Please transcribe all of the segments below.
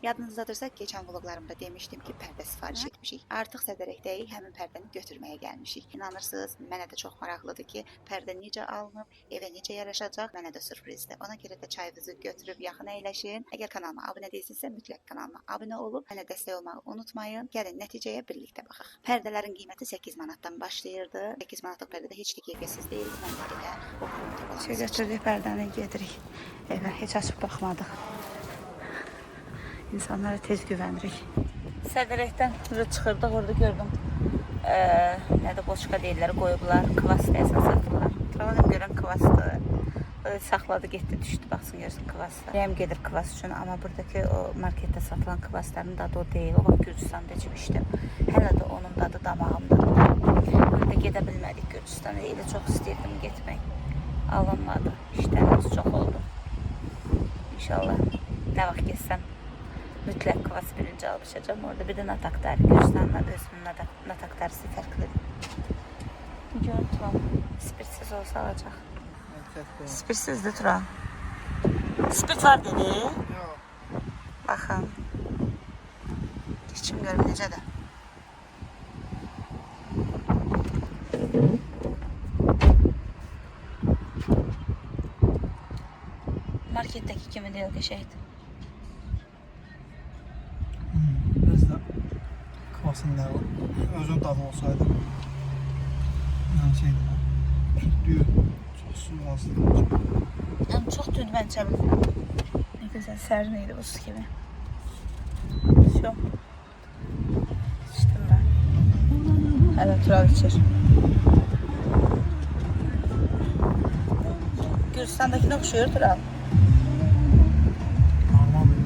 Yadınızdadırsa geçən vloqlarımda demişdim ki, pərdə sifariş etmişik. Artıq Sədərəkdəyik, həmin pərdəni götürməyə gəlmişik. İnanırsınız, mənə də çox maraqlıdır ki, pərdə necə alınıb, evə necə yaraşacaq, mənə də sürprizdir. Ona görə də çayınızı götürüb yaxın əyləşin. Əgər kanalıma abunə deyilsinizsə, mütləq kanalıma abunə olub mənə dəstək olmağı unutmayın. Gəlin nəticəyə birlikdə baxaq. Pərdələrin qiyməti 8 manatdan başlayırdı. 8 manatlıq pərdədə heç də keyfiyyətsiz deyildi. Mən də elə o qiymətə olan şey götürdük, pərdəni gedirik. Evə heç açıb baxmadıq. İnsanlara tez güvənirik. Sədərəkdən çıxırdıq, orada gördüm. Nədə boçka deyirlər, qoyublar, kvas deyəsən satırlar. Travadım görən kvasdır. Saxladı, getdi, düşdü, baxsın görsün kvaslar. Rəyəm gedir kvas üçün, amma buradakı o marketdə satılan kvasların dadı o deyil. O vaxt Gürcüstanda içmişdim. Hələ də onun dadı damağımdadır. Burada gedə bilmədik Gürcüstana. Elə çox istəyirdim getmək. Alınmadı. İşlərimiz çox oldu. İnşallah nə vaxt getsəm mütləq kvas birinci alıb içəcəm. Orada bir də nataktarı. Gürcüstanla özünün nataktarısı fərqlidir. Görüntülam. Spirtsiz olsa alacaq. Spirsizdir Turan. Spirt var dedi. Yox. Baxın. İçim görüm necədir. Marketdəki kimi deyil, qəşəkdir. Biraz da kvasın da özün dadı olsaydı. Yəni şeydir. Sütlü, çox su azdır. Yəni çox tünd mən içə bilmirəm. Nə gözəl sərin idi bu su kimi. Çox. İçdim mən. Hələ Tural içir. Gürcüstandakine oxşuyur Tural. Normal bir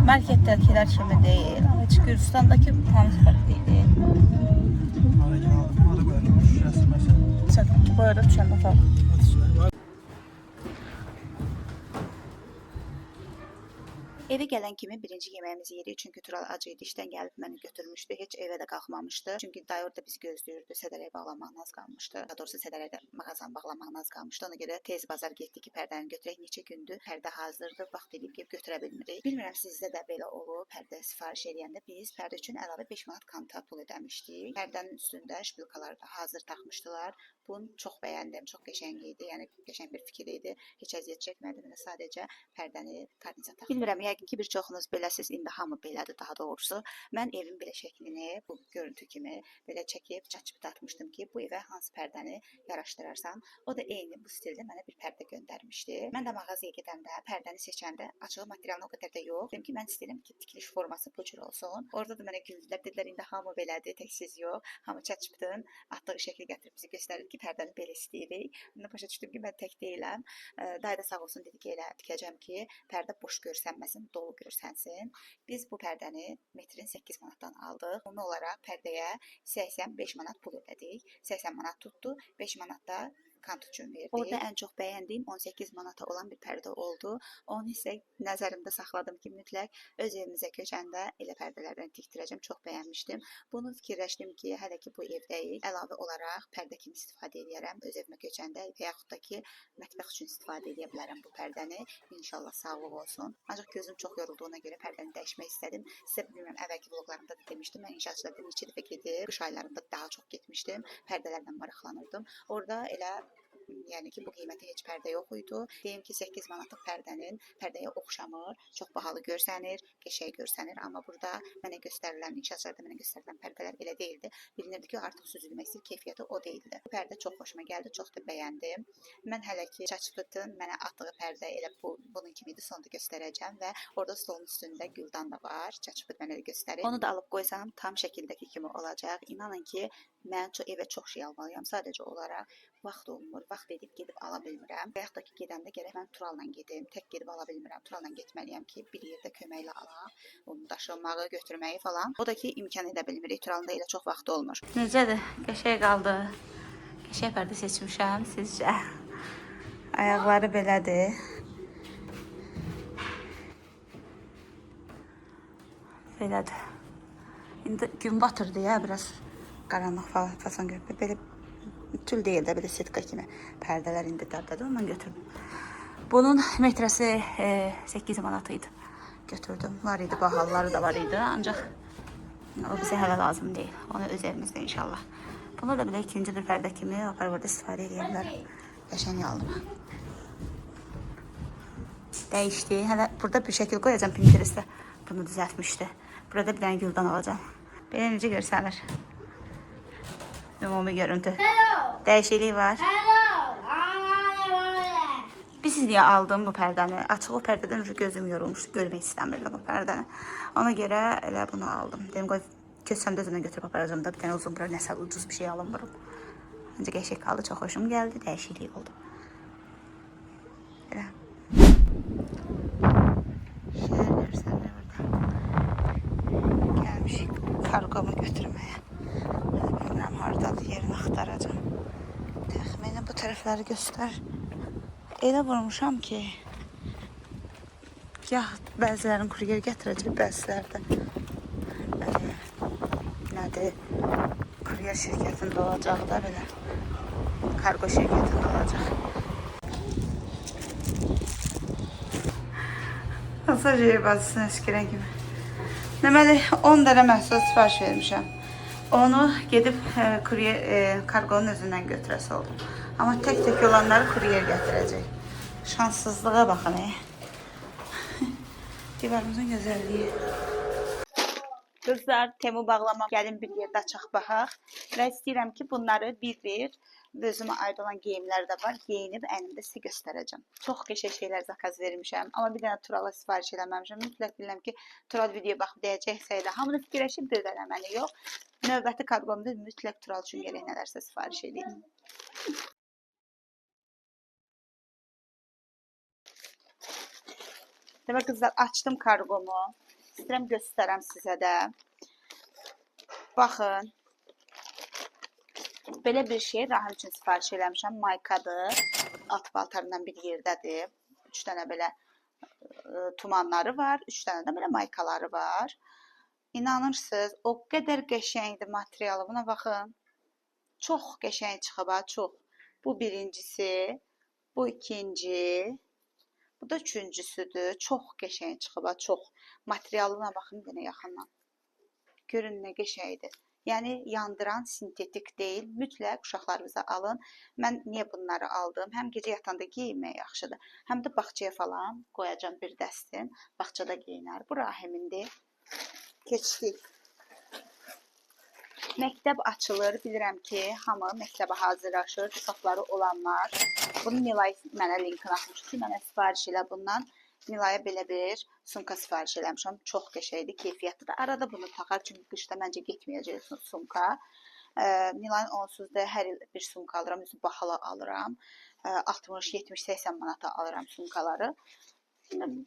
Marketdəkilər kimi deyil. Amma heç Gürcüstandakı hamısı fərqli idi. Ara qoyarım, şüşəsi məsələn. Çatın ki, bu arada düşən batalım. Evə gələn kimi birinci yeməyimizi yedik, çünki Tural acı idi, işdən gəlib məni götürmüşdü, heç evə də qalxmamışdı. Çünki dayı orada bizi gözləyirdi, Sədərək bağlamağına az qalmışdı. Daha doğrusu Sədərəkdə mağazanı bağlamağına az qalmışdı. Ona görə tez bazar getdik ki, pərdəni götürək. Neçə gündür pərdə hazırdır, vaxt edib ki, götürə bilmirik. Bilmirəm sizdə də belə olub, pərdə sifariş edəndə biz pərdə üçün əlavə 5 manat konta pul ödəmişdik. Pərdənin üstündə şpilkalar da hazır taxmışdılar. Bunu çox bəyəndim, çox qəşəng idi. Yəni qəşəng bir fikir idi. Heç əziyyət çəkmədim, sadəcə pərdəni karniza taxdım. Bilmirəm, yəqin ki, bir çoxunuz beləsiz, indi hamı belədir daha doğrusu. Mən evin belə şəklini bu görüntü kimi belə çəkib çaçıb atmışdım ki, bu evə hansı pərdəni yaraşdırarsan. O da eyni bu stildə mənə bir pərdə göndərmişdi. Mən də mağazaya gedəndə, pərdəni seçəndə açığı materialını o qədər də yox. Dedim ki, mən istəyirəm ki, tikiliş forması bu cür olsun. Orada da mənə güldülər, dedilər indi hamı belədir, tək siz yox. Hamı çaçıbdın, atdığı şəkli gətirib bizi göstərir ki, pərdəni belə istəyirik. İndi başa düşdüm ki, mən tək deyiləm. Dayı da sağ olsun dedi ki, elə tikəcəm ki, pərdə boş görsənməsin, dolu görsənsin. Biz bu pərdəni metrin 8 manatdan aldıq. Ümumi olaraq pərdəyə 85 manat pul ödədik. 80 manat tutdu, 5 manat da kant üçün verdik. Orada ən çox bəyəndiyim 18 manata olan bir pərdə oldu. Onu isə nəzərimdə saxladım ki, mütləq öz evimizə köçəndə elə pərdələrdən tikdirəcəm. Çox bəyənmişdim. Bunu fikirləşdim ki, hələ ki bu evdəyik, əlavə olaraq pərdə kimi istifadə edərəm öz evimə köçəndə və yaxud da ki, mətbəx üçün istifadə edə bilərəm bu pərdəni. İnşallah sağlıq olsun. Ancaq gözüm çox yorulduğuna görə pərdəni dəyişmək istədim. Sizə bilmirəm, əvvəlki vloqlarımda da demişdim. Mən inşaatçılarda neçə dəfə gedib, qış aylarında daha çox getmişdim. Pərdələrlə maraqlanırdım. Orada elə yəni ki, bu qiymətə heç pərdə yox idi. Deyim ki, 8 manatlıq pərdəyə oxşamır, çox bahalı görsənir, qəşəng görsənir, amma burada mənə göstərilən, inşaatçılarda mənə göstərilən pərdələr elə değildi. Bilinirdi ki, artıq süzülmək istəyir, keyfiyyəti o değildi. Bu pərdə çox xoşuma gəldi, çox da bəyəndim. Mən hələ ki, Çaçpıtın mənə atdığı pərdə elə bunun kimidir, sonda göstərəcəm və orada stolun üstündə güldan da var. Çaçpıt mənə göstərir. Onu da alıb qoysam tam şəkildəki kimi olacaq. İnanın ki, mən evə çox şey almalıyam, sadəcə olaraq vaxt olmur, vaxt gedib ala bilmirəm. Və yaxud da ki, gedəndə gərək mən Turalla gedim, tək gedib ala bilmirəm. Turalla getməliyəm ki, bir yerdə köməklə alaq, onu daşımağı, götürməyi falan. O da ki, imkan edə bilmirik. Turallanda elə çox vaxt olmur. Necədir? Qəşəng qaldı. Qəşəng pərdə seçmişəm, sizcə? Ayaqları belədir. Belədir. İndi gün batırdı ya, biraz qaranlıq falan görüb. Belə tül deyil də, belə setka kimi pərdələr indi dardadır, ondan götürdüm. Bunun metrəsi 8 manat idi. götürdüm. Var idi, bahaları da var idi. Ancaq o bizə hələ lazım deyil. Onu öz evimizdə inşallah. Bunu da belə ikinci bir pərdə kimi aparıb burada istifadə edə bilərəm. Qəşəng aldım. Dəyişdi. Hələ burada bir şəkil qoyacağım Pinterest'ə. Bunu düzəltmişdi. Burada bir dənə güldan alacağım. Belə necə görsənir? Ümumi görüntü. Dəyişiklik var. Biz niyə aldım bu pərdəni? Açıq o pərdədən gözüm yorulmuşdu. Görmək istəmirdim bu pərdəni. Ona görə elə bunu aldım. Dedim qoy köçsəmdə özümdən götürüb aparacağım da bir dənə uzun bir nəsə ucuz bir şey alınmırım. Öncə qəşəng qaldı, çox xoşum gəldi, dəyişiklik oldu. Elə. Şəhər görsənir burada. Gəlmişik kargomu götürməyə. Bilmirəm hardadır, yerini axtaracağım. Təxminən bu tərəfləri göstər. Elə vurmuşam ki, gah bəzilərin kuryer gətirəcək, bəzilərdə nədir, kuryer şirkətində olacaq da belə, kargo şirkətində olacaq. Pasajeri bazısını əskirən kimi. Deməli, 10 dənə məhsul sifariş vermişəm. Onu gedib kargonun özündən götürəsi oldum. Amma tək-tək olanları kuryer gətirəcək. Şanssızlığa baxın. Divarımızın gözəlliyi. Qızlar, Temu bağlama gəlin bir yerdə açaq baxaq. Və istəyirəm ki, bunları bir-bir özümə aid olan geyimlər də var. Geyinib əynimdə sizə göstərəcəm. Çox qəşəng şeylər zakaz vermişəm. Amma bir dənə Turala sifariş eləməmişəm. Mütləq bilirəm ki, Tural videoya baxıb deyəcəksə elə. Hamını fikirləşib bir dənə mənə yox. Növbəti kargomda mütləq Tural üçün gələk nələrsə sifariş edeyim. Demək qızlar, açdım kargomu. İstəyirəm göstərəm sizə də. Baxın. Belə bir şey Rahim üçün sifariş eləmişəm. Maykadır. Alt paltarından bir yerdədir. 3 dənə belə tumanları var. 3 dənə də belə maykaları var. İnanırsınız, o qədər qəşəngdir materialı. Buna baxın. Çox qəşəng çıxıb, çox. Bu birincisi. Bu ikinci. Bu da üçüncüsüdür. Çox qəşəng çıxıb, çox. Materialına baxın yenə yaxından. Görün nə qəşəngdir. Yəni yandıran sintetik deyil. Mütləq uşaqlarınıza alın. Mən niyə bunları aldım? Həm gecə yatanda geyinmək yaxşıdır. Həm də bağçaya falan qoyacağam bir dəstin. Bağçada geyinər. Bu Rahimindir. Keçdik. Məktəb açılır. Bilirəm ki, hamı məktəbə hazırlaşır. Uşaqları olanlar. Bunu Nilay mənə linkini atmışdı ki, mənə sifariş elə bundan. Nilaya belə bir sumka sifariş eləmişəm. Çox qəşəngdir, keyfiyyətlidir. Arada bunu taxar, çünki qışda məncə getməyəcək sumka. Nilayın onsuz da hər il bir sumka alıram, üzü bahalı alıram. 60, 70, 80 manata alıram sumkaları.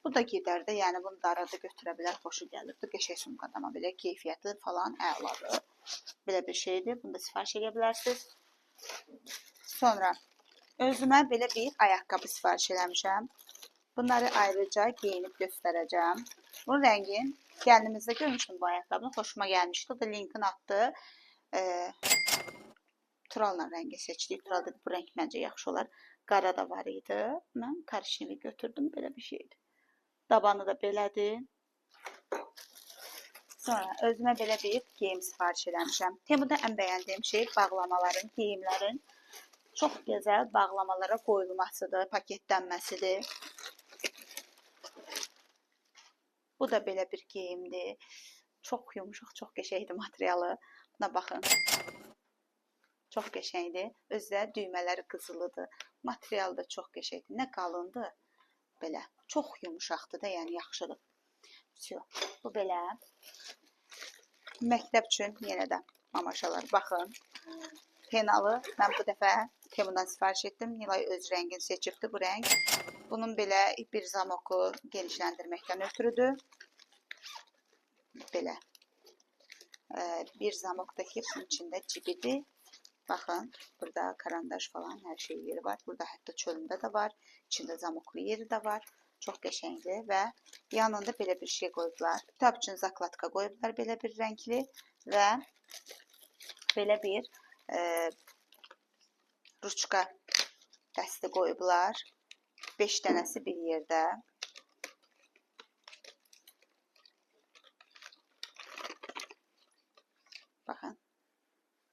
Bu da gedər də, yəni bunu da arada götürə bilər, xoşu gəlir. Qəşəng sumkadır, amma belə keyfiyyətli falan əladır. Belə bir şeydir, bunu da sifariş edə bilərsiniz. Sonra özümə belə bir ayaqqabı sifariş eləmişəm. Bunları ayrıca geyinib göstərəcəm. Bunun rəngin gəlinimizdə görmüşdüm bu ayaqqabını. Xoşuma gəlmişdi. O da linkini atdı. Tural'la rəngi seçdik. Tural dedi bu rəng məncə yaxşı olar. Qara da var idi. Mən karışını götürdüm. Belə bir şeydir. Dabanı da belədir. Sonra özümə belə bir geyim sifariş eləmişəm. Temuda ən bəyəndiyim şey bağlamaların, geyimlərin çox gözəl bağlamalara qoyulmasıdır, paketlənməsidir. Bu da belə bir geyimdir. Çox yumuşaq, çox qəşəngdir materialı. Buna baxın. Çox qəşəngdir. Özdə düymələri qızılıdır. Materialı da çox qəşəngdir. Nə qalındır? Belə. Çox yumuşaqdır da, yəni yaxşıdır. Bu belə. Məktəb üçün yenə də mamaşalar. Baxın. Penalı mən bu dəfə Temudan sifariş etdim. Nilay öz rəngini seçibdi bu rəng. Bunun belə bir zamoku genişləndirməkdən ötürüdür. Belə. Bir zamokdakı bunun içində cibidir. Baxın, burada karandaş falan hər şey yeri var. Burada hətta çölündə də var. İçində zamoklu yeri də var. Çox qəşəngdir və yanında belə bir şey qoyublar. Kitab üçün zakladka qoyublar belə bir rəngli və belə bir ruçka dəsti qoyublar. 5 dənəsi bir yerdə. Baxın.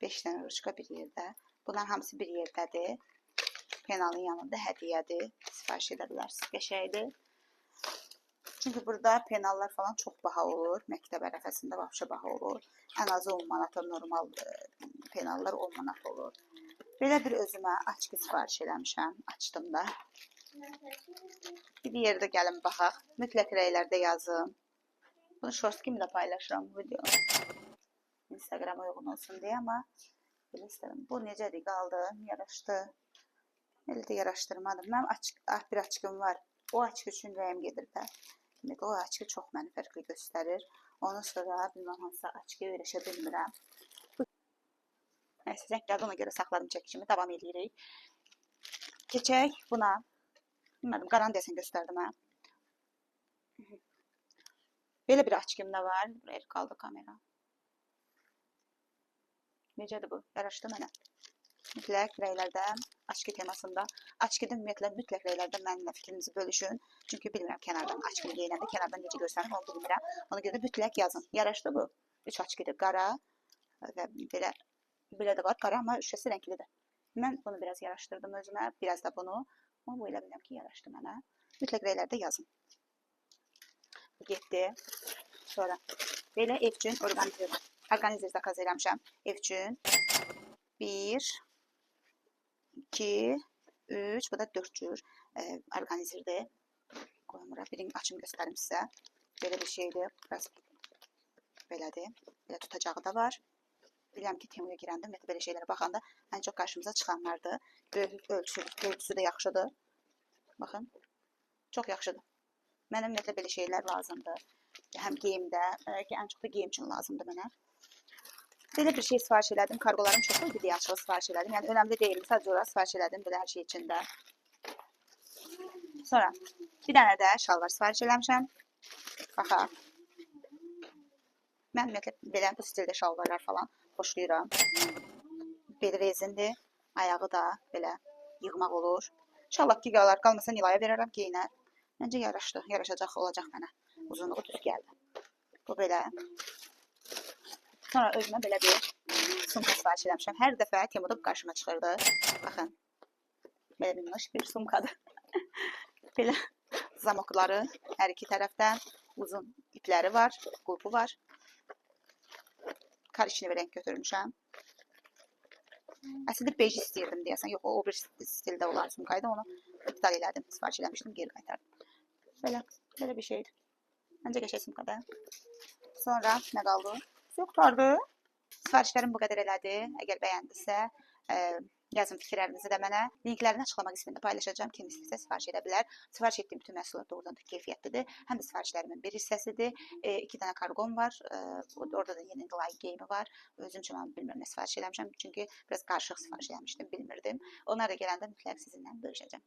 5 dənə ruçka bir yerdə. Bunların hamısı bir yerdədir. Penalın yanında hədiyyədir. Sifariş edə bilərsiniz. Qəşəngdir. Çünki burada penallar falan çox baha olur. Məktəb ərəfəsində vəbşə baha olur. Ən azı 10 manata normal penallar 10 manat olur. Belə bir özümə açqı sifariş eləmişəm. Açdım da. Bir yerdə gəlin baxaq. Mütləq rəylərdə yazın. Bunu shorts kimi də paylaşıram bu videonu. Instagrama uyğun olsun deyə, amma belə istədim. Bu necədir? Qaldı, yaraşdı. Elə də yaraşdırmadım. Mənim bir açqım var. O açqı üçün rəyim gedir də. Demək, o açqı çox məni fərqli göstərir. Ondan sonra bilməm hansısa açqıya öyrəşə bilmirəm. Nəysə, rənglərdə ona görə saxladım çəkişimi. Davam edirik. Keçək buna. Bilmədim, qaran desən göstərdim hə. Belə bir açqım da var. Buraya qaldı kamera. Necədir bu? Yaraşdı mənə. Mütləq rəylərdən, açqı temasında. Açqıda ümumiyyətlə mütləq rəylərdən mənimlə fikrinizi bölüşün. Çünki bilmirəm kənardan açqını geyinəndə, kənardan necə göstərim, onu bilmirəm. Ona görə də mütləq yazın. Yaraşdı bu. 3 açqıdır. Qara və belə də var. Qara, amma şüşəsi rənglidir. Mən bunu biraz yaraşdırdım özümə. Biraz da bunu. Amma bu elə bilirəm ki, yaraşdı mənə. Mütləq rəylərdə yazın. Getdi. Sonra belə ev üçün orqanizr zakaz eləmişəm. Ev üçün 1, 2, 3, bu da 4 cür orqanizrdir. Qoymura birini açım göstərim sizə. Belə bir şeydir. Biraz belədir. Belə tutacağı da var. Bilirəm ki, Temuya girəndə, ümumiyyətlə belə şeylərə baxanda ən çox qarşımıza çıxanlardır. Ölçüsü də yaxşıdır. Baxın. Çox yaxşıdır. Mənə ümumiyyətlə belə şeylər lazımdır. Həm geyimdə, ən çox da geyim üçün lazımdır mənə. Belə bir şey sifariş elədim. Kargolarım çox idi deyə açığı sifariş elədim. Yəni önəmli deyil. Sadəcə olaraq sifariş elədim belə hər şey içində. Sonra bir dənə də şalvar sifariş eləmişəm. Baxaq. Mən ümumiyyətlə belə bu stildə şalvarlar falan xoşlayıram. Beli rezindir. Ayağı da belə yığmaq olur. İnşallah ki qalmasa Nilaya verərəm geyinər. Məncə yaraşdı. Yaraşacaq olacaq mənə. Uzunluğu düz gəldi. Bu belə. Sonra özümə belə bir sumka sifariş eləmişəm. Hər dəfə Temuda qarşıma çıxırdı. Baxın. Belə minnoş bir sumkadır. Belə zamokları hər iki tərəfdən uzun ipləri var, qulpu var. Karışını bir rəng götürmüşəm. Əslində bej istəyirdim deyəsən. Yox, o bir stildə olan sumkaydı. Onu iptal elədim. Sifariş eləmişdim, geri qaytardım. Belə bir şeydir. Məncə qəşəng sumkadır. Sonra nə qaldı? Çox qurtardı. Sifarişlərim bu qədər elədi. Əgər bəyəndisə, yazın fikirlərinizi də mənə. Linklərini açıqlama qismində paylaşacağım. Kim istəyirsə sifariş edə bilər. Sifariş etdiyim bütün məhsullar doğrudan da keyfiyyətlidir. Həm də sifarişlərimin bir hissəsidir. 2 dənə karqom var. Orada da yeni like geyimi var. Özüm üçün bilmirəm nə sifariş eləmişəm. Çünki biraz qarışıq sifariş eləmişdim, bilmirdim. Onlar da gələndə mütləq sizinlə bölüşəcəm.